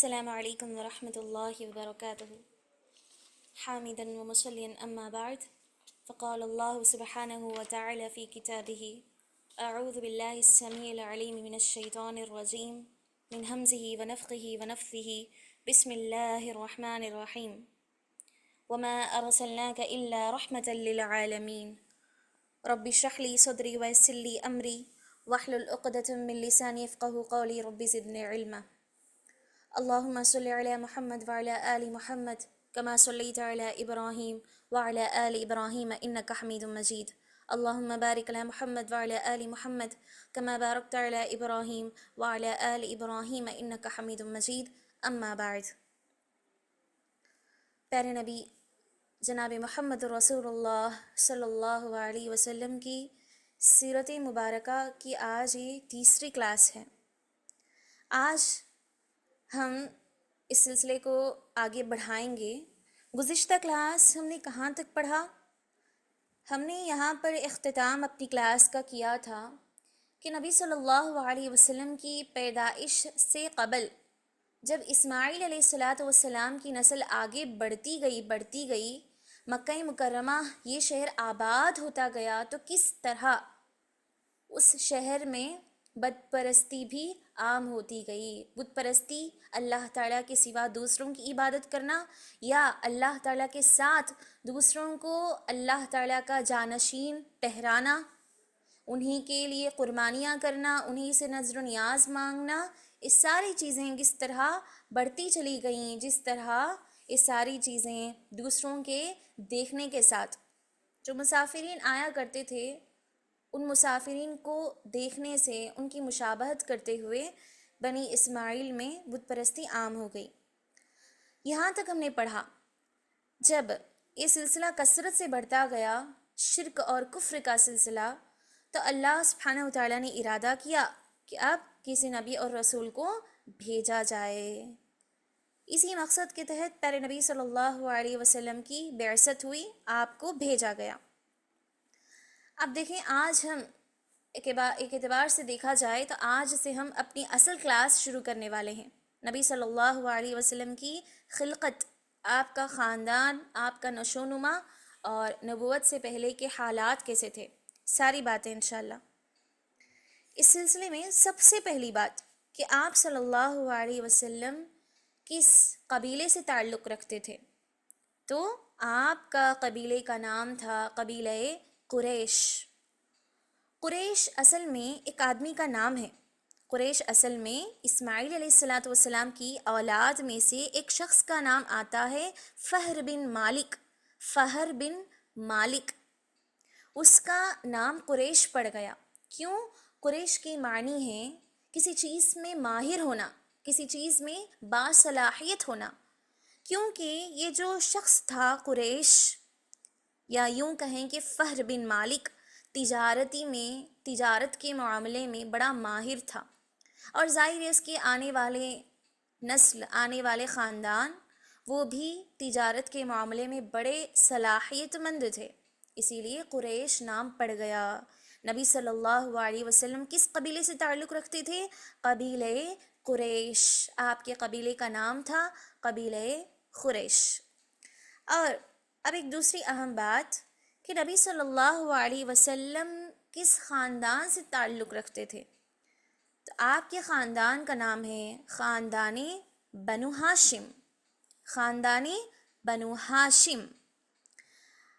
السلام عليكم ورحمة الله وبركاته. حامدا ومصليا أما بعد، فقال الله سبحانه وتعالى في كتابه: أعوذ بالله السميع العليم من الشيطان الرجيم من همزه ونفخه ونفثه. بسم الله الرحمن الرحيم. وما أرسلناك إلا رحمة للعالمين. رب اشرح لي صدري ويسر لي أمري واحلل عقدة من لساني يفقهوا قولي. رب زدني علما. اللهم صل على محمد وعلى آل محمد كما صليت على إبراهيم وعلى آل إبراهيم إنك حميد مجيد. اللهم بارك على محمد وعلى آل محمد كما باركت على إبراهيم وعلى آل إبراهيم إنك حميد مجيد. أما بعد. پیارے نبی جناب محمد رسول اللہ صلی اللہ علیہ وسلم کی سیرت مبارکہ کی آج یہ تیسری کلاس ہے۔ آج ہم اس سلسلے کو آگے بڑھائیں گے۔ گزشتہ کلاس ہم نے کہاں تک پڑھا؟ ہم نے یہاں پر اختتام اپنی کلاس کا کیا تھا کہ نبی صلی اللہ علیہ وسلم کی پیدائش سے قبل جب اسماعیل علیہ السلام کی نسل آگے بڑھتی گئی، مکہ مکرمہ یہ شہر آباد ہوتا گیا، تو کس طرح اس شہر میں بت پرستی بھی عام ہوتی گئی۔ بت پرستی، اللہ تعالیٰ کے سوا دوسروں کی عبادت کرنا، یا اللہ تعالیٰ کے ساتھ دوسروں کو اللہ تعالیٰ کا جانشین ٹھہرانا، انہی کے لیے قربانیاں کرنا، انہی سے نذر و نیاز مانگنا، اس ساری چیزیں کس طرح بڑھتی چلی گئیں، جس طرح یہ ساری چیزیں دوسروں کے دیکھنے کے ساتھ جو مسافرین آیا کرتے تھے، ان مسافرین کو دیکھنے سے ان کی مشابہت کرتے ہوئے بنی اسماعیل میں بت پرستی عام ہو گئی۔ یہاں تک ہم نے پڑھا جب یہ سلسلہ کثرت سے بڑھتا گیا، شرک اور کفر کا سلسلہ، تو اللہ سبحانہ وتعالیٰ نے ارادہ کیا کہ اب کسی نبی اور رسول کو بھیجا جائے۔ اسی مقصد کے تحت پیارے نبی صلی اللہ علیہ وسلم کی بعثت ہوئی، آپ کو بھیجا گیا۔ اب دیکھیں، آج ہم ایک اعتبار سے دیکھا جائے تو آج سے ہم اپنی اصل کلاس شروع کرنے والے ہیں۔ نبی صلی اللہ علیہ وسلم کی خلقت، آپ کا خاندان، آپ کا نشو و نما اور نبوت سے پہلے کے حالات کیسے تھے، ساری باتیں انشاءاللہ۔ اس سلسلے میں سب سے پہلی بات کہ آپ صلی اللہ علیہ وسلم کس قبیلے سے تعلق رکھتے تھے، تو آپ کا قبیلے کا نام تھا قبیلہ قریش۔ قریش اصل میں ایک آدمی کا نام ہے۔ قریش اصل میں اسماعیل علیہ السلام کی اولاد میں سے ایک شخص کا نام آتا ہے، فہر بن مالک۔ فہر بن مالک، اس کا نام قریش پڑ گیا۔ کیوں؟ قریش کے معنی ہے کسی چیز میں ماہر ہونا، کسی چیز میں باصلاحیت ہونا۔ کیونکہ یہ جو شخص تھا قریش، یا یوں کہیں کہ فہر بن مالک، تجارت کے معاملے میں بڑا ماہر تھا، اور ظاہر ہے اس کے آنے والے نسل، آنے والے خاندان، وہ بھی تجارت کے معاملے میں بڑے صلاحیت مند تھے، اسی لیے قریش نام پڑ گیا۔ نبی صلی اللہ علیہ وسلم کس قبیلے سے تعلق رکھتے تھے؟ قبیلہ قریش۔ آپ کے قبیلے کا نام تھا قبیلہ قریش۔ اور اب ایک دوسری اہم بات کہ نبی صلی اللہ علیہ وسلم کس خاندان سے تعلق رکھتے تھے، تو آپ کے خاندان کا نام ہے خاندان بنو ہاشم۔ خاندان بنو ہاشم۔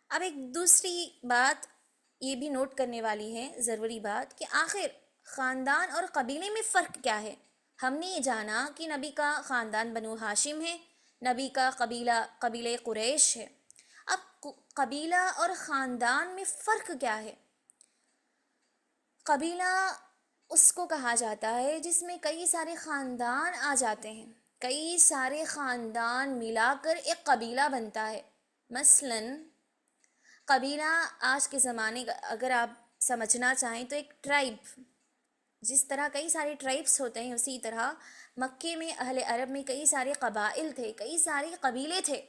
اب ایک دوسری بات یہ بھی نوٹ کرنے والی ہے، ضروری بات، کہ آخر خاندان اور قبیلے میں فرق کیا ہے؟ ہم نے یہ جانا کہ نبی کا خاندان بنو ہاشم ہے، نبی کا قبیلہ قریش ہے۔ اب قبیلہ اور خاندان میں فرق کیا ہے؟ قبیلہ اس کو کہا جاتا ہے جس میں کئی سارے خاندان آ جاتے ہیں، کئی سارے خاندان ملا کر ایک قبیلہ بنتا ہے۔ مثلا قبیلہ آج کے زمانے کا اگر آپ سمجھنا چاہیں تو ایک ٹرائب، جس طرح کئی سارے ٹرائبس ہوتے ہیں، اسی طرح مکے میں اہل عرب میں کئی سارے قبائل تھے، کئی سارے قبیلے تھے۔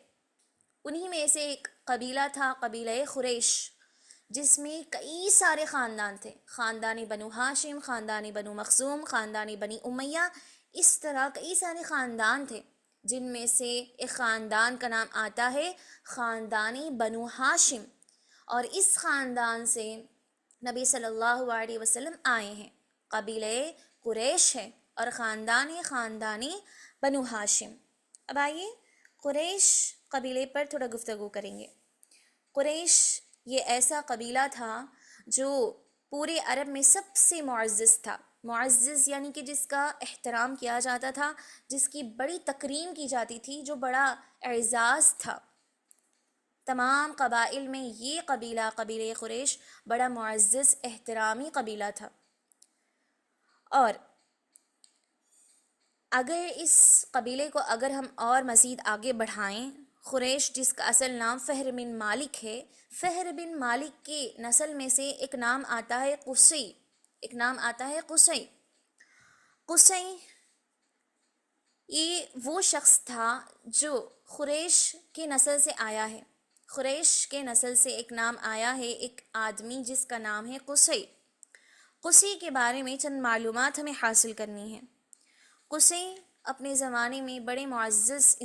انہی میں سے ایک قبیلہ تھا قبیلہ قریش، جس میں کئی سارے خاندان تھے، خاندان بنو ہاشم، خاندان بنو مخزوم، خاندان بنی امیہ، اس طرح کئی سارے خاندان تھے جن میں سے ایک خاندان کا نام آتا ہے خاندانی بنو ہاشم، اور اس خاندان سے نبی صلی اللہ علیہ وسلم آئے ہیں۔ قبیلہ قریش ہے اور خاندانی بنو ہاشم۔ اب آئیے قریش قبیلے پر تھوڑا گفتگو کریں گے۔ قریش یہ ایسا قبیلہ تھا جو پورے عرب میں سب سے معزز تھا۔ معزز یعنی کہ جس کا احترام کیا جاتا تھا، جس کی بڑی تکریم کی جاتی تھی، جو بڑا اعزاز تھا۔ تمام قبائل میں یہ قبیلہ قریش بڑا معزز احترامی قبیلہ تھا۔ اور اگر اس قبیلے کو ہم اور مزید آگے بڑھائیں، قریش جس کا اصل نام فہر بن مالک ہے، فہر بن مالک کی نسل میں سے ایک نام آتا ہے قصی، قصی یہ وہ شخص تھا جو قریش کی نسل سے آیا ہے۔ قریش کے نسل سے ایک نام آیا ہے، ایک آدمی جس کا نام ہے قصی کے بارے میں چند معلومات ہمیں حاصل کرنی ہیں۔ قصی اپنے زمانے میں بڑے معزز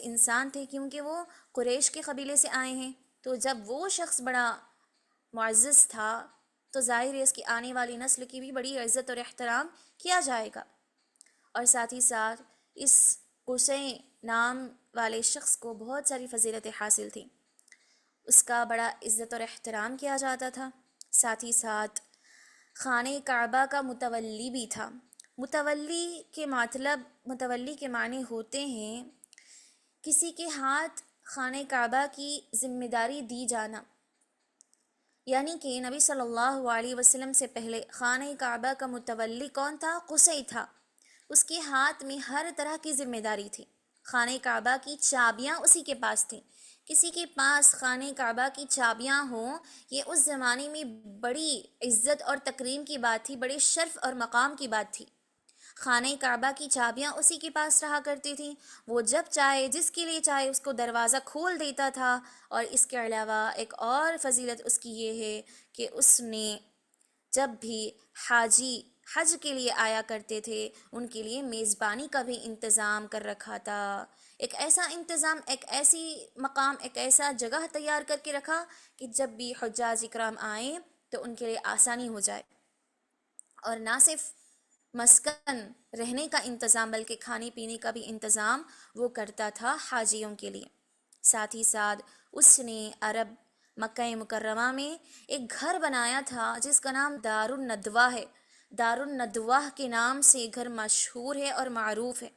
انسان تھے کیونکہ وہ قریش کے قبیلے سے آئے ہیں۔ تو جب وہ شخص بڑا معزز تھا تو ظاہر ہے اس کی آنے والی نسل کی بھی بڑی عزت اور احترام کیا جائے گا۔ اور ساتھ ہی ساتھ اس قصی نام والے شخص کو بہت ساری فضیلتیں حاصل تھیں، اس کا بڑا عزت اور احترام کیا جاتا تھا۔ ساتھ ہی ساتھ خانہ کعبہ کا متولی بھی تھا۔ متولی کے معنی ہوتے ہیں کسی کے ہاتھ خانہ کعبہ کی ذمہ داری دی جانا، یعنی کہ نبی صلی اللہ علیہ وسلم سے پہلے خانہ کعبہ کا متولی کون تھا؟ قصی تھا۔ اس کے ہاتھ میں ہر طرح کی ذمہ داری تھی۔ خانہ کعبہ کی چابیاں اسی کے پاس تھیں۔ کسی کے پاس خانہ کعبہ کی چابیاں ہوں، یہ اس زمانے میں بڑی عزت اور تکریم کی بات تھی، بڑے شرف اور مقام کی بات تھی۔ خانہ کعبہ کی چابیاں اسی کے پاس رہا کرتی تھیں، وہ جب چاہے جس کے لیے چاہے اس کو دروازہ کھول دیتا تھا۔ اور اس کے علاوہ ایک اور فضیلت اس کی یہ ہے کہ اس نے جب بھی حاجی حج کے لیے آیا کرتے تھے ان کے لیے میزبانی کا بھی انتظام کر رکھا تھا۔ ایک ایسا انتظام، ایک ایسی مقام، ایک ایسا جگہ تیار کر کے رکھا کہ جب بھی حجاج اکرام آئیں تو ان کے لیے آسانی ہو جائے۔ اور نہ صرف مسکن رہنے کا انتظام بلکہ کھانے پینے کا بھی انتظام وہ کرتا تھا حاجیوں کے لیے۔ ساتھ ہی ساتھ اس نے عرب مکہ مکرمہ میں ایک گھر بنایا تھا جس کا نام دار الندوہ ہے۔ دار الندوہ کے نام سے گھر مشہور ہے اور معروف ہے۔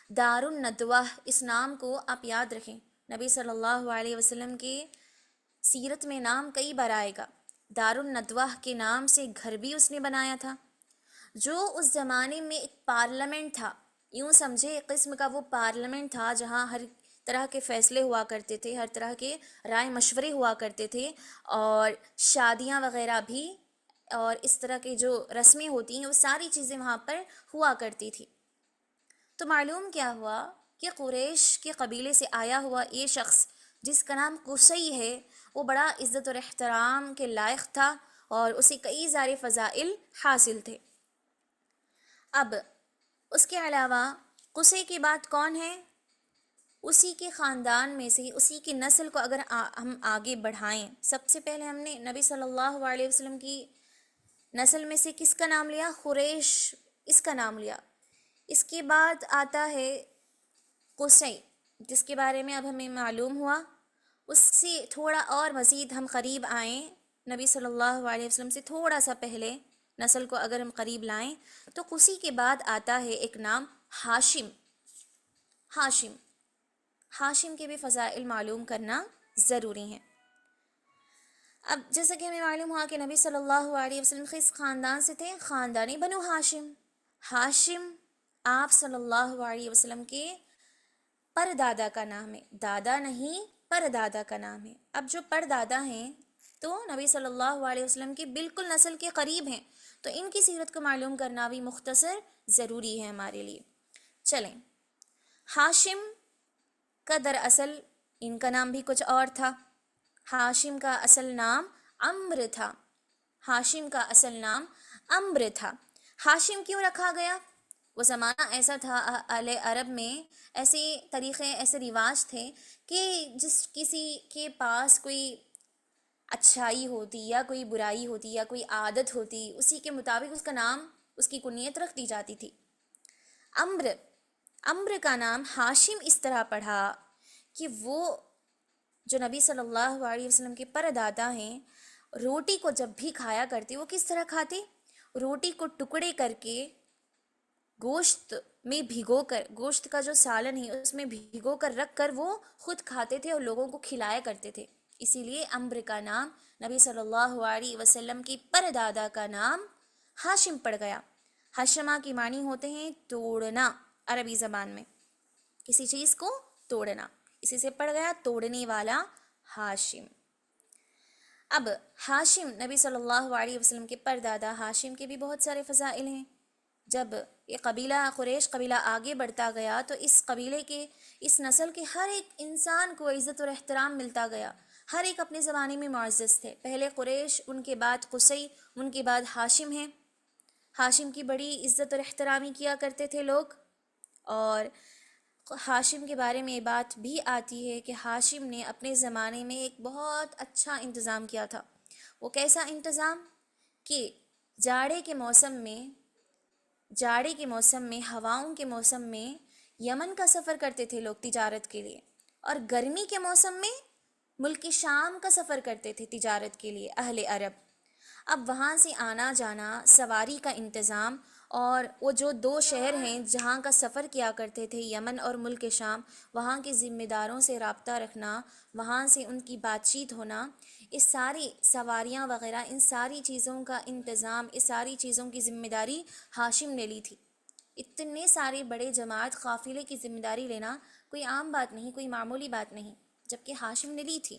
دار الندوہ، اس نام کو آپ یاد رکھیں، نبی صلی اللہ علیہ وسلم کے سیرت میں نام کئی بار آئے گا۔ دار الندوہ کے نام سے گھر بھی اس نے بنایا تھا، جو اس زمانے میں ایک پارلیمنٹ تھا، یوں سمجھے ایک قسم کا وہ پارلیمنٹ تھا جہاں ہر طرح کے فیصلے ہوا کرتے تھے، ہر طرح کے رائے مشورے ہوا کرتے تھے، اور شادیاں وغیرہ بھی، اور اس طرح کے جو رسمیں ہوتی ہیں وہ ساری چیزیں وہاں پر ہوا کرتی تھی۔ تو معلوم کیا ہوا کہ قریش کے قبیلے سے آیا ہوا یہ شخص جس کا نام قصی ہے وہ بڑا عزت اور احترام کے لائق تھا اور اسے کئی سارے فضائل حاصل تھے۔ اب اس کے علاوہ قصی کے بعد کون ہے؟ اسی کے خاندان میں سے اسی کی نسل کو اگر ہم آگے بڑھائیں، سب سے پہلے ہم نے نبی صلی اللہ علیہ وسلم کی نسل میں سے کس کا نام لیا؟ قریش، اس کا نام لیا۔ اس کے بعد آتا ہے قصی، جس کے بارے میں اب ہمیں معلوم ہوا۔ اس سے تھوڑا اور مزید ہم قریب آئیں، نبی صلی اللہ علیہ وسلم سے تھوڑا سا پہلے نسل کو اگر ہم قریب لائیں تو قصی کے بعد آتا ہے ایک نام ہاشم۔ ہاشم کے بھی فضائل معلوم کرنا ضروری ہیں۔ اب جیسا کہ ہمیں معلوم ہوا کہ نبی صلی اللہ علیہ وسلم کس خاندان سے تھے؟ خاندانی بنو ہاشم۔ ہاشم آپ صلی اللہ علیہ وسلم کے پردادا کا نام ہے، دادا نہیں پردادا کا نام ہے۔ اب جو پردادا ہیں تو نبی صلی اللہ علیہ وسلم کی بالکل نسل کے قریب ہیں، تو ان کی سیرت کو معلوم کرنا بھی مختصر ضروری ہے ہمارے لیے۔ چلیں، ہاشم کا دراصل ان کا نام بھی کچھ اور تھا۔ ہاشم کا اصل نام عمرو تھا۔ ہاشم کیوں رکھا گیا؟ وہ زمانہ ایسا تھا اہل عرب میں، ایسے طریقے، ایسے رواج تھے کہ جس کسی کے پاس کوئی اچھائی ہوتی یا کوئی برائی ہوتی یا کوئی عادت ہوتی، اسی کے مطابق اس کا نام، اس کی کنیت رکھ دی جاتی تھی۔ عمر، عمر کا نام ہاشم اس طرح پڑھا کہ وہ جو نبی صلی اللہ علیہ وسلم کے پردادا ہیں، روٹی کو جب بھی کھایا کرتے وہ کس طرح کھاتے؟ روٹی کو ٹکڑے کر کے گوشت میں بھگو کر، گوشت کا جو سالن ہے اس میں بھگو کر رکھ کر وہ خود کھاتے تھے اور لوگوں کو کھلایا کرتے تھے۔ اسی لیے عمر کا نام، نبی صلی اللہ علیہ وسلم کی پردادا کا نام ہاشم پڑ گیا۔ ہشمہ کی معنی ہوتے ہیں توڑنا عربی زبان میں، کسی چیز کو توڑنا، اسی سے پڑ گیا توڑنے والا ہاشم۔ اب ہاشم، نبی صلی اللہ علیہ وسلم کے پردادا ہاشم کے بھی بہت سارے فضائل ہیں۔ جب یہ قبیلہ قریش قبیلہ آگے بڑھتا گیا تو اس قبیلے کے، اس نسل کے ہر ایک انسان کو عزت اور احترام ملتا گیا، ہر ایک اپنے زمانے میں معزز تھے۔ پہلے قریش، ان کے بعد قصی، ان کے بعد ہاشم ہیں۔ ہاشم کی بڑی عزت اور احترامی کیا کرتے تھے لوگ، اور ہاشم کے بارے میں یہ بات بھی آتی ہے کہ ہاشم نے اپنے زمانے میں ایک بہت اچھا انتظام کیا تھا۔ وہ کیسا انتظام کہ جاڑے کے موسم میں، جاڑے کے موسم میں، ہواؤں کے موسم میں یمن کا سفر کرتے تھے لوگ تجارت کے لیے، اور گرمی کے موسم میں ملک شام کا سفر کرتے تھے تجارت کے لیے اہل عرب۔ اب وہاں سے آنا جانا، سواری کا انتظام، اور وہ جو دو شہر ہیں جہاں کا سفر کیا کرتے تھے، یمن اور ملک شام، وہاں کے ذمہ داروں سے رابطہ رکھنا، وہاں سے ان کی بات چیت ہونا، اس ساری سواریاں وغیرہ، ان ساری چیزوں کا انتظام، اس ساری چیزوں کی ذمہ داری ہاشم نے لی تھی۔ اتنے سارے بڑے جماعت قافلے کی ذمہ داری لینا کوئی عام بات نہیں، کوئی معمولی بات نہیں، جبکہ ہاشم نے لی تھی۔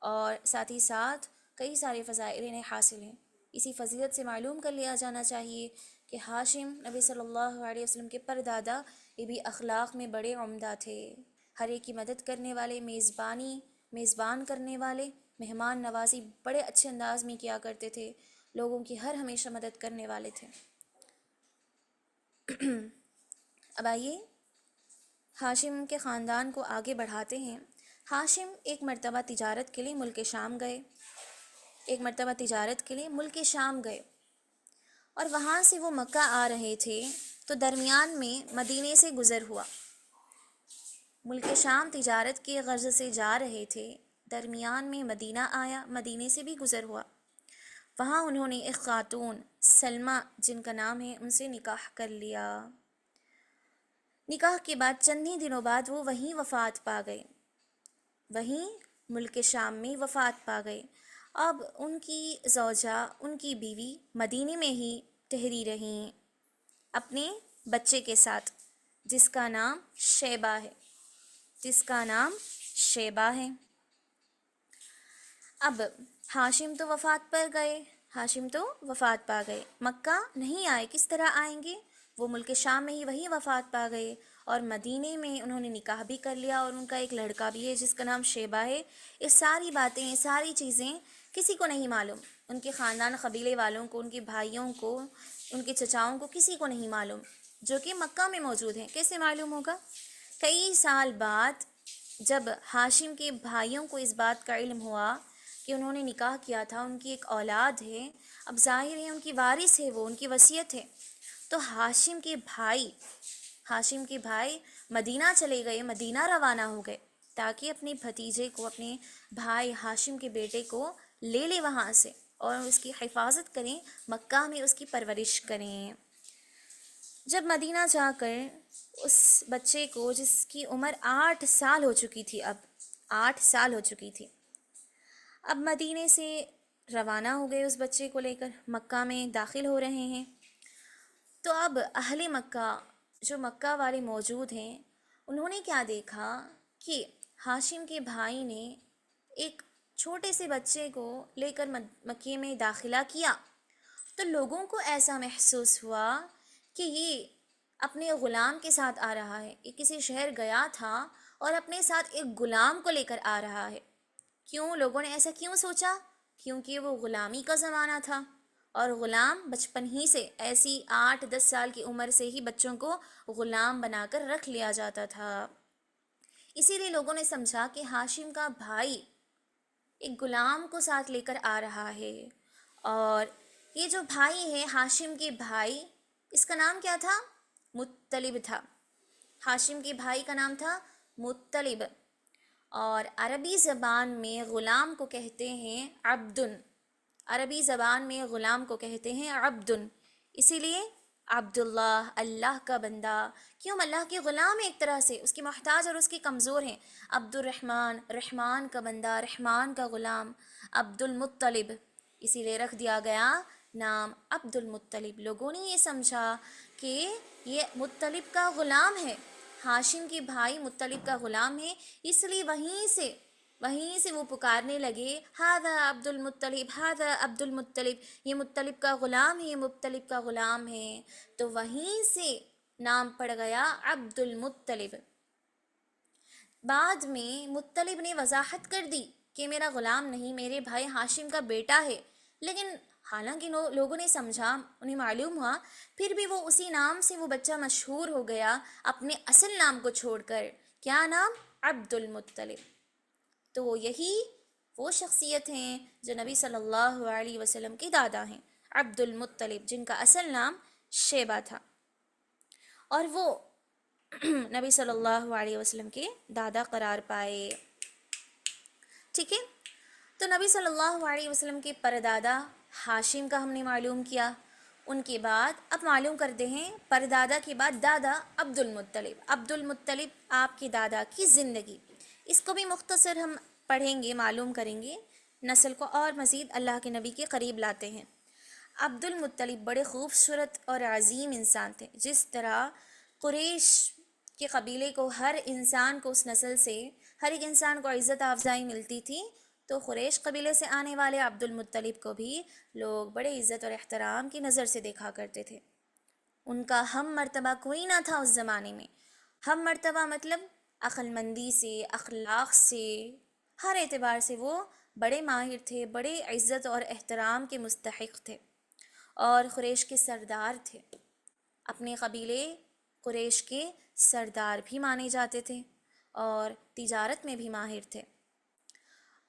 اور ساتھ ہی ساتھ کئی سارے فضائل انہیں حاصل ہیں۔ اسی فضیلت سے معلوم کر لیا جانا چاہیے کہ ہاشم نبی صلی اللہ علیہ وسلم کے پردادا، یہ بھی اخلاق میں بڑے عمدہ تھے، ہر ایک کی مدد کرنے والے، میزبان کرنے والے، مہمان نوازی بڑے اچھے انداز میں کیا کرتے تھے، لوگوں کی ہر ہمیشہ مدد کرنے والے تھے۔ اب آئیے ہاشم کے خاندان کو آگے بڑھاتے ہیں۔ ہاشم ایک مرتبہ تجارت کے لیے ملک شام گئے، ایک مرتبہ تجارت کے لیے ملک شام گئے، اور وہاں سے وہ مکہ آ رہے تھے تو درمیان میں مدینے سے گزر ہوا۔ ملک شام تجارت کے غرض سے جا رہے تھے، درمیان میں مدینہ آیا، مدینے سے بھی گزر ہوا۔ وہاں انہوں نے ایک خاتون سلمہ جن کا نام ہے، ان سے نکاح کر لیا۔ نکاح کے بعد چند ہی دنوں بعد وہ وہیں وفات پا گئے، وہیں ملک شام میں وفات پا گئے۔ اب ان کی زوجہ، ان کی بیوی مدینے میں ہی ٹھہری رہیں اپنے بچے کے ساتھ، جس کا نام شیبہ ہے، جس کا نام شیبہ ہے۔ اب ہاشم تو وفات پر گئے، ہاشم تو وفات پا گئے، مکہ نہیں آئے، کس طرح آئیں گے؟ وہ ملک شام میں ہی وہی وفات پا گئے، اور مدینے میں انہوں نے نکاح بھی کر لیا، اور ان کا ایک لڑکا بھی ہے جس کا نام شیبہ ہے۔ یہ ساری باتیں، یہ ساری چیزیں کسی کو نہیں معلوم، ان کے خاندان قبیلے والوں کو، ان کے بھائیوں کو، ان کے چچاؤں کو، کسی کو نہیں معلوم، جو کہ مکہ میں موجود ہیں۔ کیسے معلوم ہوگا؟ کئی سال بعد جب ہاشم کے بھائیوں کو اس بات کا علم ہوا کہ انہوں نے نکاح کیا تھا، ان کی ایک اولاد ہے، اب ظاہر ہے ان کی وارث ہے، وہ ان کی وصیت ہے، تو ہاشم کے بھائی مدینہ چلے گئے، مدینہ روانہ ہو گئے، تاکہ اپنے بھتیجے کو، اپنے بھائی ہاشم کے بیٹے کو لے لے وہاں سے، اور اس کی حفاظت کریں، مکہ میں اس کی پرورش کریں۔ جب مدینہ جا کر اس بچے کو، جس کی عمر 8 سال ہو چکی تھی، اب 8 سال ہو چکی تھی، اب مدینے سے روانہ ہو گئے اس بچے کو لے کر، مکہ میں داخل ہو رہے ہیں، تو اب اہل مکہ، جو مکہ والے موجود ہیں، انہوں نے کیا دیکھا کہ ہاشم کے بھائی نے ایک چھوٹے سے بچے کو لے کر مکے میں داخلہ کیا، تو لوگوں کو ایسا محسوس ہوا کہ یہ اپنے غلام کے ساتھ آ رہا ہے، یہ کسی شہر گیا تھا اور اپنے ساتھ ایک غلام کو لے کر آ رہا ہے۔ کیوں لوگوں نے ایسا کیوں سوچا؟ کیونکہ وہ غلامی کا زمانہ تھا، اور غلام بچپن ہی سے، ایسی 8-10 سال کی عمر سے ہی بچوں کو غلام بنا کر رکھ لیا جاتا تھا۔ اسی لیے لوگوں نے سمجھا کہ ہاشم کا بھائی ایک غلام کو ساتھ لے کر آ رہا ہے، اور یہ جو بھائی ہے ہاشم کے بھائی، اس کا نام کیا تھا؟ مطلب تھا۔ ہاشم کے بھائی کا نام تھا مطلب، اور عربی زبان میں غلام کو کہتے ہیں عبدن۔ عربی زبان میں غلام کو کہتے ہیں عبدن، اسی لیے عبداللہ، اللہ کا بندہ، کیوں؟ اللہ کے غلام ہیں، ایک طرح سے اس کے محتاج اور اس کے کمزور ہیں۔ عبد الرحمن، رحمان کا بندہ، رحمان کا غلام۔ عبد المطلب، اسی لیے رکھ دیا گیا نام عبد المطلب۔ لوگوں نے یہ سمجھا کہ یہ مطلب کا غلام ہے، ہاشم کے بھائی مطلب کا غلام ہے، اس لیے وہیں سے وہ پکارنے لگے ھذا عبد المطلب، ھذا عبد المطلب، یہ مطلب کا غلام ہے، یہ مطلب کا غلام ہے، تو وہیں سے نام پڑ گیا عبد المطلب۔ بعد میں مطلب نے وضاحت کر دی کہ میرا غلام نہیں، میرے بھائی ہاشم کا بیٹا ہے، لیکن حالانکہ لوگوں نے سمجھا، انہیں معلوم ہوا، پھر بھی وہ اسی نام سے وہ بچہ مشہور ہو گیا، اپنے اصل نام کو چھوڑ کر۔ کیا نام؟ عبد المطلب۔ تو یہی وہ شخصیت ہیں جو نبی صلی اللہ علیہ وسلم کے دادا ہیں، عبد المطلب، جن کا اصل نام شیبہ تھا، اور وہ نبی صلی اللہ علیہ وسلم کے دادا قرار پائے۔ ٹھیک ہے، تو نبی صلی اللہ علیہ وسلم کے پردادا ہاشم کا ہم نے معلوم کیا۔ ان کے بعد اب معلوم کرتے ہیں پردادا کے بعد دادا عبد المطلب۔ عبد المطلب آپ کے دادا کی زندگی، اس کو بھی مختصر ہم پڑھیں گے، معلوم کریں گے، نسل کو اور مزید اللہ کے نبی کے قریب لاتے ہیں۔ عبد المطلب بڑے خوبصورت اور عظیم انسان تھے۔ جس طرح قریش کے قبیلے کو ہر انسان کو اس نسل سے ہر ایک انسان کو عزت افزائی ملتی تھی، تو قریش قبیلے سے آنے والے عبد المطلب کو بھی لوگ بڑے عزت اور احترام کی نظر سے دیکھا کرتے تھے۔ ان کا ہم مرتبہ کوئی نہ تھا اس زمانے میں۔ ہم مرتبہ مطلب عقل مندی سے، اخلاق سے، ہر اعتبار سے وہ بڑے ماہر تھے، بڑے عزت اور احترام کے مستحق تھے، اور قریش کے سردار تھے۔ اپنے قبیلے قریش کے سردار بھی مانے جاتے تھے، اور تجارت میں بھی ماہر تھے۔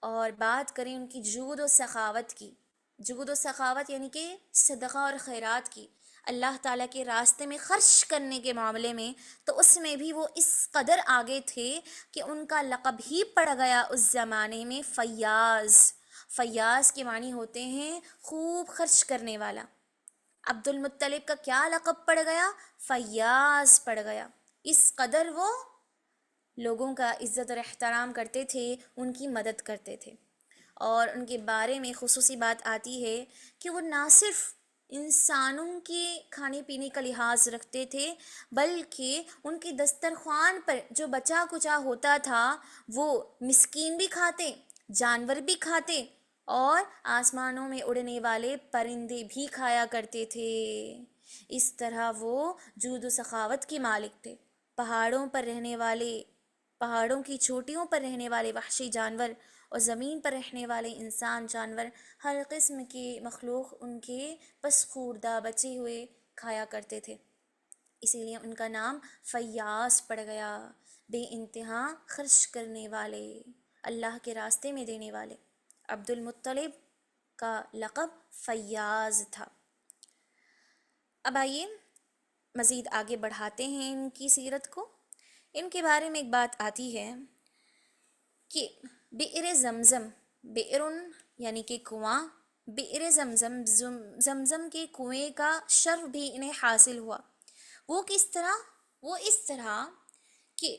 اور بات کریں ان کی جود و سخاوت کی، جود و سخاوت یعنی کہ صدقہ اور خیرات کی، اللہ تعالیٰ کے راستے میں خرچ کرنے کے معاملے میں، تو اس میں بھی وہ اس قدر آگے تھے کہ ان کا لقب ہی پڑ گیا اس زمانے میں فیاض۔ فیاض کے معنی ہوتے ہیں خوب خرچ کرنے والا۔ عبد المطلب کا کیا لقب پڑ گیا؟ فیاض پڑ گیا۔ اس قدر وہ لوگوں کا عزت اور احترام کرتے تھے، ان کی مدد کرتے تھے۔ اور ان کے بارے میں خصوصی بات آتی ہے کہ وہ نہ صرف انسانوں کے کھانے پینے کا لحاظ رکھتے تھے، بلکہ ان کے دسترخوان پر جو بچا کچا ہوتا تھا وہ مسکین بھی کھاتے، جانور بھی کھاتے، اور آسمانوں میں اڑنے والے پرندے بھی کھایا کرتے تھے۔ اس طرح وہ جود و سخاوت کے مالک تھے۔ پہاڑوں پر رہنے والے، پہاڑوں کی چوٹیوں پر رہنے والے وحشی جانور، اور زمین پر رہنے والے انسان، جانور، ہر قسم کی مخلوق ان کے پس خوردہ بچے ہوئے کھایا کرتے تھے، اسی لیے ان کا نام فیاض پڑ گیا، بے انتہا خرچ کرنے والے، اللہ کے راستے میں دینے والے۔ عبد المطلب کا لقب فیاض تھا۔ اب آئیے مزید آگے بڑھاتے ہیں ان کی سیرت کو۔ ان کے بارے میں ایک بات آتی ہے کہ بئر زمزم، بئر یعنی کہ کنواں، بئر زمزم، زمزم کے کنویں کا شرف بھی انہیں حاصل ہوا۔ وہ کس طرح؟ وہ اس طرح کہ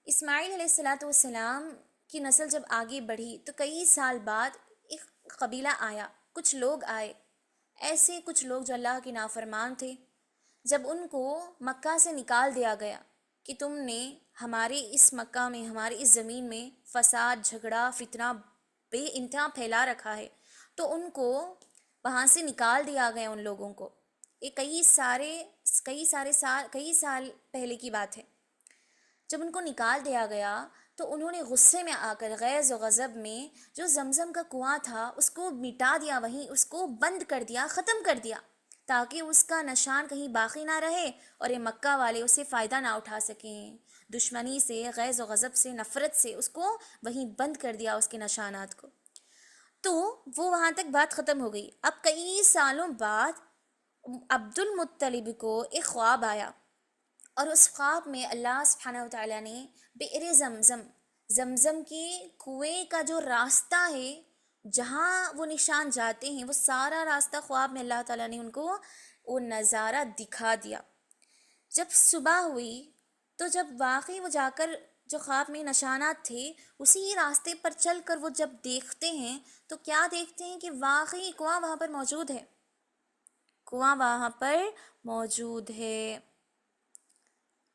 اسماعیل علیہ السلام کی نسل جب آگے بڑھی تو کئی سال بعد ایک قبیلہ آیا، کچھ لوگ آئے، ایسے کچھ لوگ جو اللہ کے نافرمان تھے۔ جب ان کو مکہ سے نکال دیا گیا کہ تم نے ہمارے اس مکہ میں، ہماری اس زمین میں فساد، جھگڑا، فتنہ بے انتہا پھیلا رکھا ہے، تو ان کو وہاں سے نکال دیا گیا ان لوگوں کو۔ یہ کئی سال پہلے کی بات ہے۔ جب ان کو نکال دیا گیا تو انہوں نے غصے میں آ کر غیظ و غضب میں جو زمزم کا کنواں تھا اس کو مٹا دیا، وہیں اس کو بند کر دیا، ختم کر دیا، تاکہ اس کا نشان کہیں باقی نہ رہے اور یہ مکہ والے اسے فائدہ نہ اٹھا سکیں۔ دشمنی سے، غیظ و غضب سے، نفرت سے اس کو وہیں بند کر دیا، اس کے نشانات کو۔ تو وہ وہاں تک بات ختم ہو گئی۔ اب کئی سالوں بعد عبد المطلب کو ایک خواب آیا، اور اس خواب میں اللہ سبحانہ وتعالیٰ نے بئر زمزم، زمزم کے کنویں کا جو راستہ ہے جہاں وہ نشان جاتے ہیں، وہ سارا راستہ خواب میں اللہ تعالیٰ نے ان کو وہ نظارہ دکھا دیا۔ جب صبح ہوئی تو جب واقعی وہ جا کر جو خواب میں نشانات تھے اسی راستے پر چل کر وہ جب دیکھتے ہیں تو کیا دیکھتے ہیں کہ واقعی کنواں وہاں پر موجود ہے، کنواں وہاں پر موجود ہے۔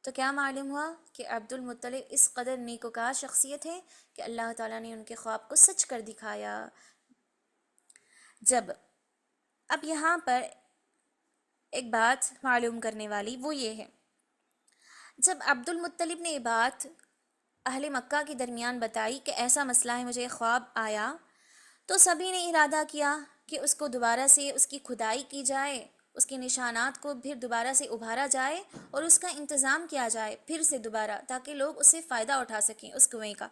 تو کیا معلوم ہوا کہ عبد المطلب اس قدر نیکوکار شخصیت ہے کہ اللہ تعالیٰ نے ان کے خواب کو سچ کر دکھایا۔ جب اب یہاں پر ایک بات معلوم کرنے والی وہ یہ ہے، جب عبد المطلب نے یہ بات اہل مکہ کے درمیان بتائی کہ ایسا مسئلہ ہے، مجھے خواب آیا، تو سبھی نے ارادہ کیا کہ اس کو دوبارہ سے اس کی کھدائی کی جائے، اس کے نشانات کو پھر دوبارہ سے ابھارا جائے اور اس کا انتظام کیا جائے پھر سے دوبارہ، تاکہ لوگ اس سے فائدہ اٹھا سکیں اس کنویں کا۔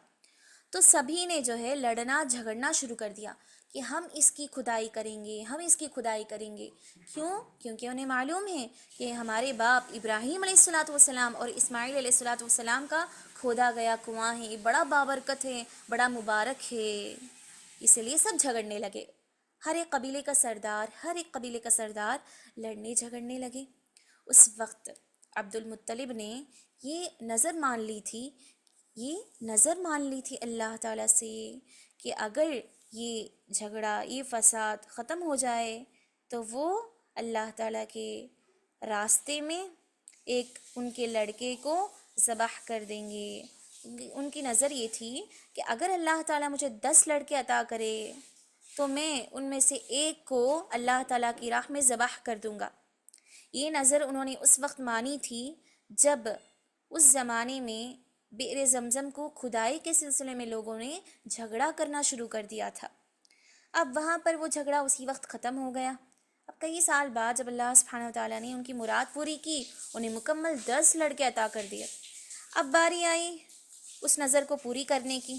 تو سبھی نے جو ہے لڑنا جھگڑنا شروع کر دیا کہ ہم اس کی کھدائی کریں گے، ہم اس کی کھدائی کریں گے۔ کیوں؟ کیونکہ انہیں معلوم ہے کہ ہمارے باپ ابراہیم علیہ السلام اور اسماعیل علیہ السلام کا کھودا گیا کنواں ہے، یہ بڑا بابرکت ہے، بڑا مبارک ہے، اسی لیے سب جھگڑنے لگے۔ ہر ایک قبیلے کا سردار لڑنے جھگڑنے لگے۔ اس وقت عبد المطلب نے یہ نظر مان لی تھی اللہ تعالیٰ سے کہ اگر یہ جھگڑا، یہ فساد ختم ہو جائے تو وہ اللہ تعالیٰ کے راستے میں ایک ان کے لڑکے کو ذبح کر دیں گے۔ ان کی نظر یہ تھی کہ اگر اللہ تعالیٰ مجھے 10 لڑکے عطا کرے تو میں ان میں سے ایک کو اللہ تعالیٰ کی راہ میں ذبح کر دوں گا۔ یہ نظر انہوں نے اس وقت مانی تھی جب اس زمانے میں بئر زمزم کو کھدائی کے سلسلے میں لوگوں نے جھگڑا کرنا شروع کر دیا تھا۔ اب وہاں پر وہ جھگڑا اسی وقت ختم ہو گیا۔ اب کئی سال بعد جب اللہ سبحانہ وتعالیٰ نے ان کی مراد پوری کی، انہیں مکمل 10 لڑکے عطا کر دیے۔ اب باری آئی اس نظر کو پوری کرنے کی۔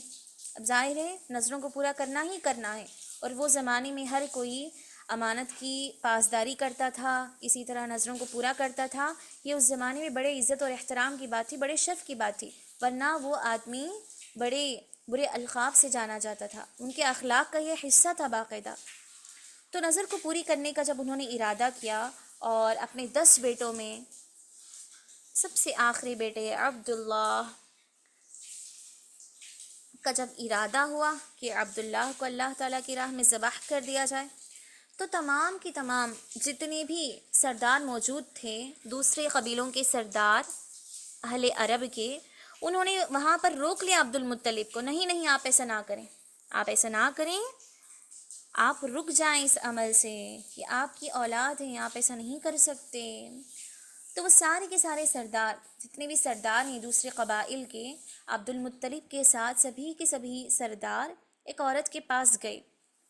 اب ظاہر ہے نظروں کو پورا کرنا ہی کرنا ہے، اور وہ زمانے میں ہر کوئی امانت کی پاسداری کرتا تھا، اسی طرح نظروں کو پورا کرتا تھا۔ یہ اس زمانے میں بڑے عزت اور احترام کی بات تھی، بڑے شرف کی بات تھی، ورنہ وہ آدمی بڑے برے القاب سے جانا جاتا تھا، ان کے اخلاق کا یہ حصہ تھا باقاعدہ۔ تو نظر کو پوری کرنے کا جب انہوں نے ارادہ کیا اور اپنے 10 بیٹوں میں سب سے آخری بیٹے عبداللہ کا جب ارادہ ہوا کہ عبداللہ کو اللہ تعالیٰ کی راہ میں ذبح کر دیا جائے، تو تمام کی تمام جتنے بھی سردار موجود تھے، دوسرے قبیلوں کے سردار اہل عرب کے، انہوں نے وہاں پر روک لیا عبد المطلب کو، نہیں آپ ایسا نہ کریں، آپ ایسا نہ کریں، آپ رک جائیں اس عمل سے، کہ آپ کی اولاد ہیں، آپ ایسا نہیں کر سکتے۔ تو وہ سارے کے سارے سردار، جتنے بھی سردار ہیں دوسرے قبائل کے، عبد المطلب کے ساتھ سبھی کے سبھی سردار ایک عورت کے پاس گئے۔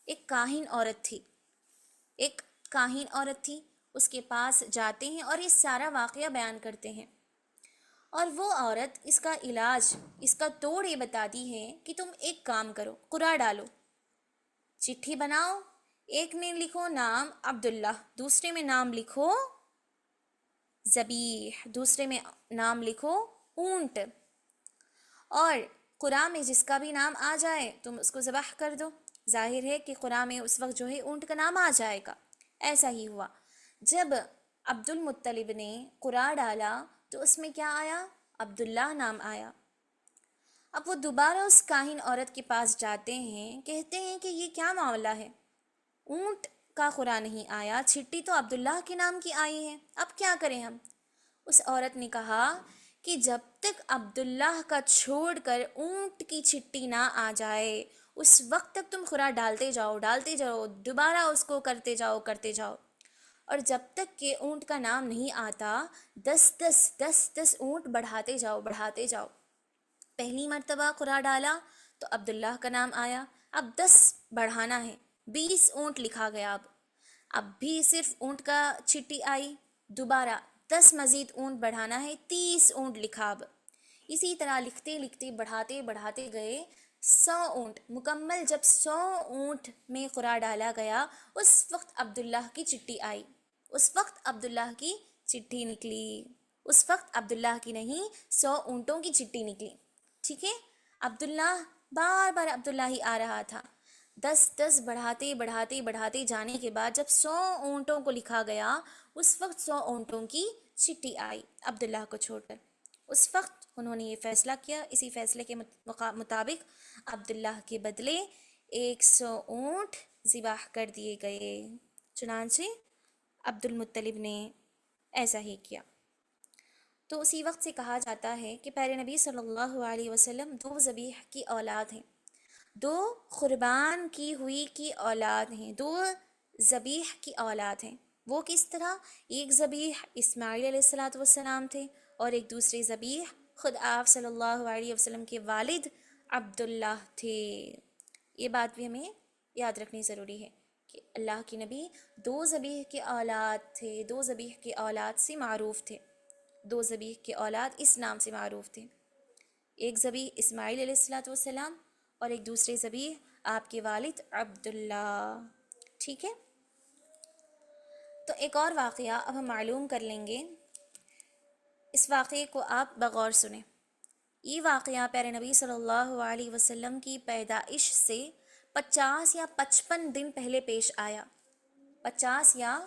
ایک کاہن عورت تھی، اس کے پاس جاتے ہیں اور یہ سارا واقعہ بیان کرتے ہیں، اور وہ عورت اس کا علاج، اس کا توڑ یہ بتاتی ہے کہ تم ایک کام کرو، قرعہ ڈالو، چٹھی بناؤ، ایک میں لکھو نام عبداللہ، دوسرے میں نام لکھو ذبیح، دوسرے میں نام لکھو اونٹ، اور قرآن میں جس کا بھی نام آ جائے تم اس کو ذبح کر دو۔ ظاہر ہے کہ قرآن میں اس وقت جو ہے اونٹ کا نام آ جائے گا۔ ایسا ہی ہوا، جب عبد المطلب نے قرعہ ڈالا تو اس میں کیا آیا؟ عبداللہ نام آیا۔ اب وہ دوبارہ اس کاہن عورت کے پاس جاتے ہیں، کہتے ہیں کہ یہ کیا معاملہ ہے، اونٹ کا قرعہ نہیں آیا، چھٹی تو عبداللہ کے نام کی آئی ہے، اب کیا کریں ہم؟ اس عورت نے کہا کہ جب تک عبداللہ کا چھوڑ کر اونٹ کی چھٹی نہ آ جائے اس وقت تک تم قرعہ ڈالتے جاؤ، دوبارہ اس کو کرتے جاؤ، اور جب تک کہ اونٹ کا نام نہیں آتا 10 اونٹ بڑھاتے جاؤ۔ پہلی مرتبہ قرآن ڈالا تو عبداللہ کا نام آیا، اب 10 بڑھانا ہے، 20 اونٹ لکھا گیا۔ اب بھی صرف اونٹ کا چٹھی آئی، دوبارہ 10 مزید اونٹ بڑھانا ہے، 30 اونٹ لکھا۔ اب اسی طرح لکھتے لکھتے بڑھاتے بڑھاتے گئے 100 اونٹ مکمل۔ جب 100 اونٹ میں قرآن ڈالا گیا اس وقت عبداللہ کی چٹھی آئی، اس وقت عبداللہ کی چٹھی نکلی، اس وقت عبداللہ کی نہیں 100 اونٹوں کی چٹھی نکلی، ٹھیک ہے۔ عبداللہ بار بار عبداللہ ہی آ رہا تھا۔ 10 بڑھاتے بڑھاتے بڑھاتے جانے کے بعد جب 100 اونٹوں کو لکھا گیا اس وقت 100 اونٹوں کی چٹھی آئی عبداللہ کو چھوڑ کر۔ اس وقت انہوں نے یہ فیصلہ کیا، اسی فیصلے کے مطابق عبداللہ کے بدلے 100 اونٹ ذبح کر دیے گئے۔ چنانچہ عبد المطلب نے ایسا ہی کیا۔ تو اسی وقت سے کہا جاتا ہے کہ پیارے نبی صلی اللہ علیہ وسلم 2 ذبیح کی اولاد ہیں، 2 قربان کی ہوئی کی اولاد ہیں، 2 ذبیح کی اولاد ہیں۔ وہ کس طرح؟ ایک ذبیح اسماعیل علیہ السلام تھے اور ایک دوسری ذبیح خود آپ صلی اللہ علیہ وسلم کے والد عبداللہ تھے۔ یہ بات بھی ہمیں یاد رکھنی ضروری ہے کہ اللہ کے نبی 2 ذبیح کے اولاد تھے، 2 ذبیح کے اولاد سے معروف تھے، 2 ذبیح کے اولاد اس نام سے معروف تھے، ایک ذبیح اسماعیل علیہ السلام اور ایک دوسرے ذبیح آپ کے والد عبداللہ، ٹھیک ہے۔ تو ایک اور واقعہ اب ہم معلوم کر لیں گے، اس واقعے کو آپ بغور سنیں۔ یہ واقعہ پیارے نبی صلی اللہ علیہ وسلم کی پیدائش سے 50 یا 55 دن پہلے پیش آیا، 50 یا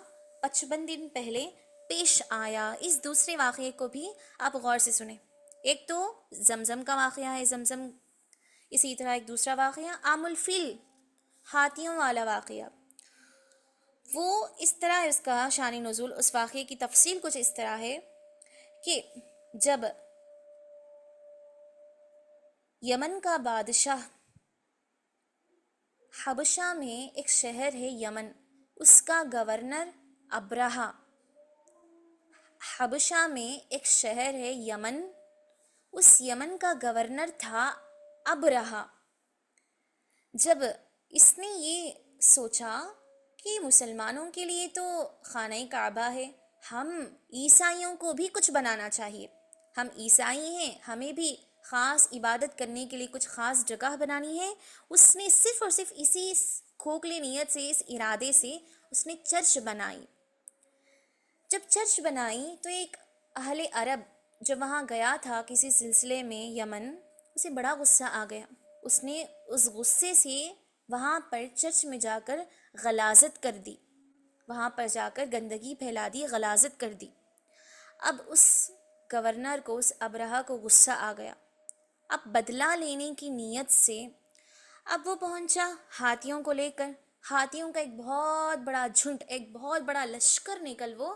55 دن پہلے پیش آیا۔ اس دوسرے واقعے کو بھی آپ غور سے سنیں۔ ایک تو زمزم کا واقعہ ہے، زمزم، اسی طرح ایک دوسرا واقعہ عام الفیل، ہاتھیوں والا واقعہ۔ وہ اس طرح اس کا شان نزول، اس واقعے کی تفصیل کچھ اس طرح ہے کہ جب یمن کا بادشاہ، حبشہ میں ایک شہر ہے یمن، اس کا گورنر ابرہہ، حبشہ میں ایک شہر ہے یمن، اس یمن کا گورنر تھا ابرہہ۔ جب اس نے یہ سوچا کہ مسلمانوں کے لیے تو خانہ کعبہ ہے، ہم عیسائیوں کو بھی کچھ بنانا چاہیے، ہم عیسائی ہیں، ہمیں بھی خاص عبادت کرنے کے لیے کچھ خاص جگہ بنانی ہے۔ اس نے صرف اور صرف اسی کھوکھلی نیت سے، اس ارادے سے اس نے چرچ بنائی۔ جب چرچ بنائی تو ایک اہل عرب جو وہاں گیا تھا کسی سلسلے میں یمن، اسے بڑا غصہ آ گیا، اس نے اس غصے سے وہاں پر چرچ میں جا کر غلاظت کر دی، وہاں پر جا کر گندگی پھیلا دی، غلاظت کر دی۔ اب اس گورنر کو، اس ابرہہ کو غصہ آ گیا، اب بدلہ لینے کی نیت سے اب وہ پہنچا ہاتھیوں کو لے کر، ہاتھیوں کا ایک بہت بڑا جھنڈ، ایک بہت بڑا لشکر نکل وہ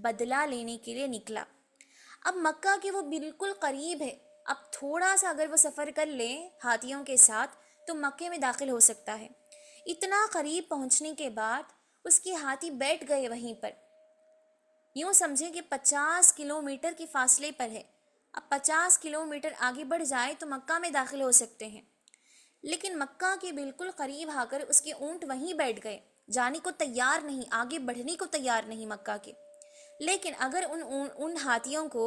بدلہ لینے کے لیے نکلا۔ اب مکہ کے وہ بالکل قریب ہے، اب تھوڑا سا اگر وہ سفر کر لے ہاتھیوں کے ساتھ تو مکے میں داخل ہو سکتا ہے۔ اتنا قریب پہنچنے کے بعد اس کے ہاتھی بیٹھ گئے وہیں پر، یوں سمجھیں کہ 50 کلومیٹر کے فاصلے پر ہے، اب 50 کلومیٹر آگے بڑھ جائے تو مکہ میں داخل ہو سکتے ہیں، لیکن مکہ کے بالکل قریب آ کر اس کے اونٹ وہیں بیٹھ گئے، جانے کو تیار نہیں، آگے بڑھنے کو تیار نہیں مکہ کے۔ لیکن اگر ان ہاتھیوں کو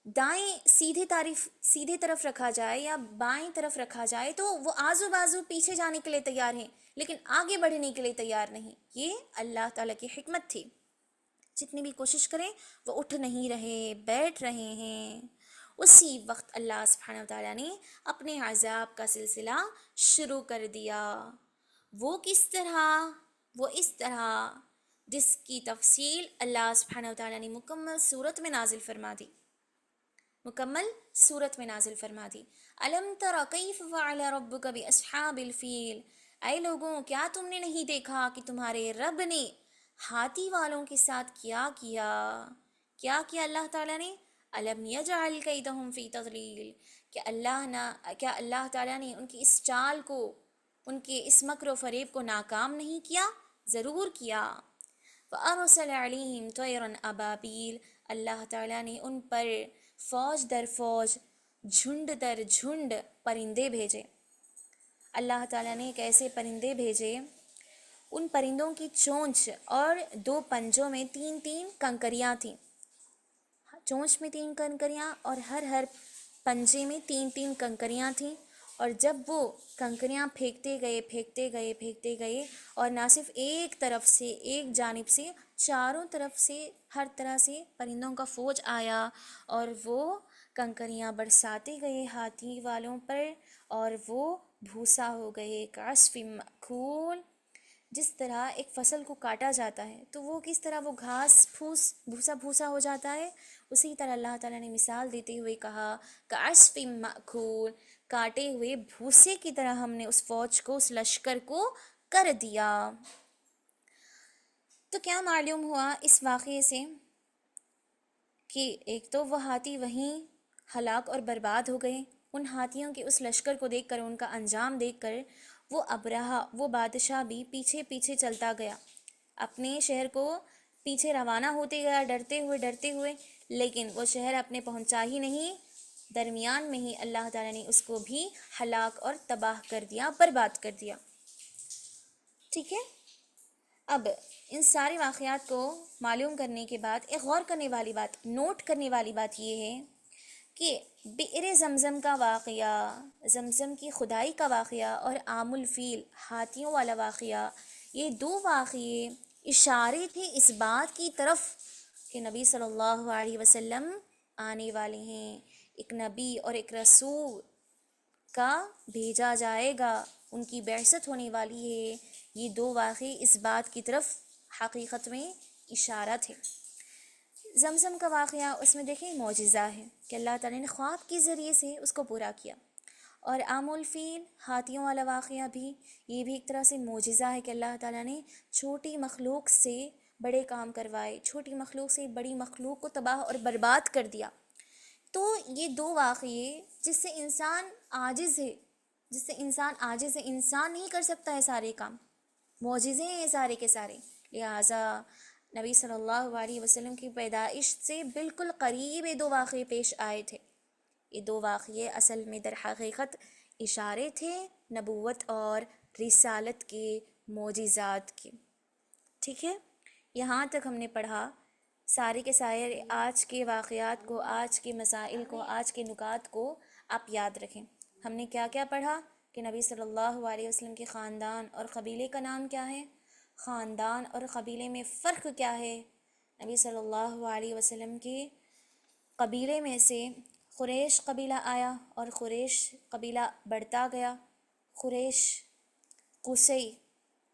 دائیں سیدھے طرف رکھا جائے یا بائیں طرف رکھا جائے تو وہ آزو بازو پیچھے جانے کے لیے تیار ہیں لیکن آگے بڑھنے کے لیے تیار نہیں۔ یہ اللہ تعالیٰ کی حکمت تھی، جتنی بھی کوشش کریں وہ اٹھ نہیں رہے، بیٹھ رہے ہیں۔ اسی وقت اللہ سبحانہ وتعالیٰ نے اپنے عذاب کا سلسلہ شروع کر دیا۔ وہ کس طرح؟ وہ اس طرح جس کی تفصیل اللہ سبحانہ وتعالیٰ نے مکمل صورت میں نازل فرما دی، مکمل صورت میں نازل فرما دی۔ الم تر کیف فعل ربک باصحاب الفیل، اے لوگوں کیا تم نے نہیں دیکھا کہ تمہارے رب نے ہاتھی والوں کے ساتھ کیا کیا اللہ تعالیٰ نے؟ الم یجعل کیدہم فی تضلیل، کہ اللہ تعالیٰ نے ان کی اس چال کو، ان کے اس مکر و فریب کو ناکام نہیں کیا؟ ضرور کیا۔ فَأَرْسَلَ عَلَيْهِمْ طَيْرًا أَبَابِيلَ، اللہ تعالیٰ نے ان پر فوج در فوج جھنڈ در جھنڈ پرندے بھیجے۔ اللہ تعالیٰ نے کیسے پرندے بھیجے؟ ان پرندوں کی چونچ اور 2 پنجوں میں 3 کنکریاں تھیں، چونچ میں 3 کنکریاں اور ہر پنجے میں 3 کنکریاں تھیں، اور جب وہ کنکریاں پھینکتے گئے اور نہ صرف ایک طرف سے، ایک جانب سے، چاروں طرف سے، ہر طرح سے پرندوں کا فوج آیا اور وہ کنکریاں برساتے گئے ہاتھی والوں پر، اور وہ بھوسا ہو گئے کعصف مأکول۔ جس طرح ایک فصل کو کاٹا جاتا ہے تو وہ کس طرح وہ گھاس پھوس بھوسا ہو جاتا ہے، اسی طرح اللہ تعالیٰ نے مثال دیتے ہوئے کہا کعصف مأکول، کاٹے ہوئے بھوسے کی طرح ہم نے اس فوج کو، اس لشکر کو کر دیا۔ تو کیا معلوم ہوا اس واقعے سے کہ ایک تو وہ ہاتھی وہیں ہلاک اور برباد ہو گئے، ان ہاتھیوں کے اس لشکر کو دیکھ کر، ان کا انجام دیکھ کر وہ ابرہہ، وہ بادشاہ بھی پیچھے چلتا گیا، اپنے شہر کو پیچھے روانہ ہوتے گیا ڈرتے ہوئے، لیکن وہ شہر اپنے پہنچا ہی نہیں، درمیان میں ہی اللہ تعالیٰ نے اس کو بھی ہلاک اور تباہ کر دیا، برباد کر دیا۔ ٹھیک ہے، اب ان سارے واقعات کو معلوم کرنے کے بعد ایک غور کرنے والی بات، نوٹ کرنے والی بات یہ ہے کہ بئر زمزم کا واقعہ، زمزم کی خدائی کا واقعہ، اور عام الفیل ہاتھیوں والا واقعہ، یہ 2 واقعے اشارے تھے اس بات کی طرف کہ نبی صلی اللہ علیہ وسلم آنے والے ہیں، ایک نبی اور ایک رسول کا بھیجا جائے گا، ان کی بعثت ہونے والی ہے۔ یہ 2 واقعے اس بات کی طرف حقیقت میں اشارہ تھے۔ زمزم کا واقعہ، اس میں دیکھیں معجزہ ہے کہ اللہ تعالیٰ نے خواب کے ذریعے سے اس کو پورا کیا، اور عام الفیل ہاتھیوں والا واقعہ بھی، یہ بھی ایک طرح سے معجزہ ہے کہ اللہ تعالیٰ نے چھوٹی مخلوق سے بڑے کام کروائے، چھوٹی مخلوق سے بڑی مخلوق کو تباہ اور برباد کر دیا۔ تو یہ 2 واقعے جس سے انسان عاجز ہے، انسان نہیں کر سکتا ہے سارے کام، معجزے ہیں سارے کے سارے، لہٰذا نبی صلی اللہ علیہ وسلم کی پیدائش سے بالکل قریب یہ 2 واقعے پیش آئے تھے۔ یہ 2 واقعے اصل میں در حقیقت اشارے تھے نبوت اور رسالت کے، معجزات کے۔ ٹھیک ہے، یہاں تک ہم نے پڑھا، سارے کے سارے آج کے واقعات کو، آج کے مسائل کو، آج کے نکات کو آپ یاد رکھیں۔ ہم نے کیا کیا پڑھا کہ نبی صلی اللہ علیہ وسلم کے خاندان اور قبیلے کا نام کیا ہے، خاندان اور قبیلے میں فرق کیا ہے، نبی صلی اللہ علیہ وسلم کے قبیلے میں سے قریش قبیلہ آیا اور قریش قبیلہ بڑھتا گیا، قریش، قصی،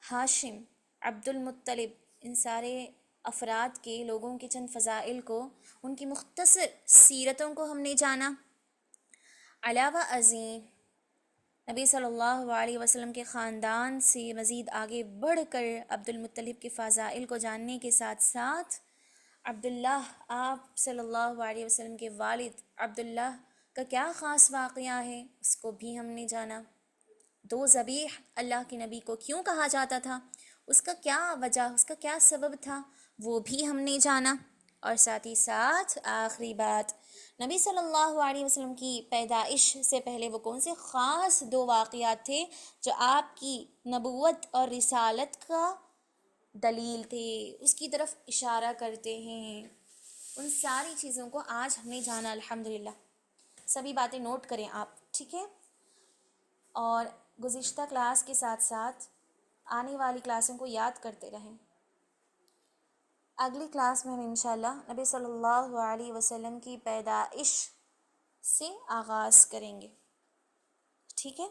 ہاشم، عبد المطلب، ان سارے افراد کے، لوگوں کے چند فضائل کو، ان کی مختصر سیرتوں کو ہم نے جانا۔ علاوہ ازیں نبی صلی اللہ علیہ وسلم کے خاندان سے مزید آگے بڑھ کر عبد المطلب کے فضائل کو جاننے کے ساتھ ساتھ عبداللہ، آپ صلی اللہ علیہ وسلم کے والد عبداللہ کا کیا خاص واقعہ ہے، اس کو بھی ہم نے جانا۔ 2 ذبیح اللہ کے نبی کو کیوں کہا جاتا تھا، اس کا کیا وجہ، اس کا کیا سبب تھا، وہ بھی ہم نے جانا۔ اور ساتھ ہی ساتھ آخری بات، نبی صلی اللہ علیہ وسلم کی پیدائش سے پہلے وہ کون سے خاص 2 واقعات تھے جو آپ کی نبوت اور رسالت کا دلیل تھے، اس کی طرف اشارہ کرتے ہیں۔ ان ساری چیزوں کو آج ہم نے جانا الحمدللہ۔ سبھی باتیں نوٹ کریں آپ، ٹھیک ہے، اور گزشتہ کلاس کے ساتھ ساتھ آنے والی کلاسوں کو یاد کرتے رہیں۔ اگلی کلاس میں ہم انشاءاللہ نبی صلی اللہ علیہ وسلم کی پیدائش سے آغاز کریں گے، ٹھیک ہے۔